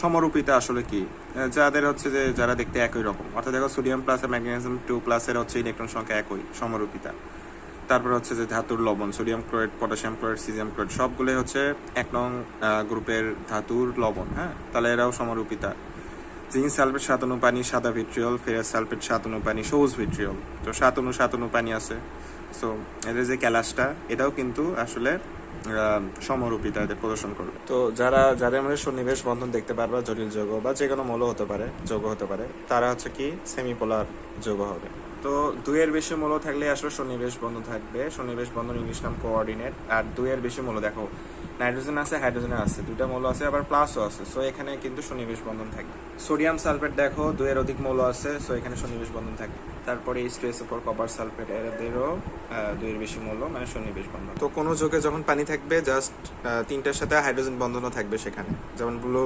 সমরূপিতা আসলে কি? যাদের হচ্ছে যে যারা দেখতে একই রকম, অর্থাৎ দেখো সোডিয়াম প্লাস আর ম্যাগনেসিয়াম 2 প্লাসের হচ্ছে ইলেকট্রন সংখ্যা একই, সমরূপিতা। তারপর হচ্ছে যে ধাতুর লবণ, sodium chloride, potassium chloride, caesium chloride সবগুলোই হচ্ছে 1 নং গ্রুপের ধাতুর লবণ, হ্যাঁ, তাহলে এরাও সমরূপিতা। জিঙ্ক সালফেট 7 অণু পানি, সাদা ভিট্রিয়ল, ফেরাস সালফেট 7 অণু পানি, সবুজ ভিট্রিয়ল। তো 7 অণু পানি আছে। সো এদের যে ক্যালাসটা, এটাও কিন্তু আসলে সমরূপিতা এদের প্রদর্শন করবে। তো যাদের মধ্যে সন্নিবেশ বন্ধন দেখতে পারবা, জটিল যৌগ বা যে কোনো মৌল হতে পারে, যৌগ হতে পারে, তারা হচ্ছে কি সেমিপোলার যৌগ হবে। তো 2-এর বেশি মৌল থাকলে আসলে সন্নিবেশ বন্ধন থাকবে। সন্নিবেশ বন্ধন ইংলিশ নাম কোঅর্ডিনেট। আর 2-এর বেশি মৌল, দেখো নাইট্রোজেন আছে, হাইড্রোজেন আছে, 2টা মৌল আছে, আবার প্লাসও আছে, সো এখানে কিন্তু সন্নিবেশ বন্ধন থাকবে। সোডিয়াম সালফেট দেখো 2-এর অধিক মৌল আছে, সো এখানে সন্নিবেশ বন্ধন থাকবে। তারপরে H2SO4 কপার সালফেট, এদেরও 2-এর বেশি মৌল, মানে সন্নিবেশ বন্ধন। তো কোনো যোগে যখন পানি থাকবে, জাস্ট 3টার সাথে হাইড্রোজেন বন্ধনও থাকবে সেখানে, যেমন ব্লু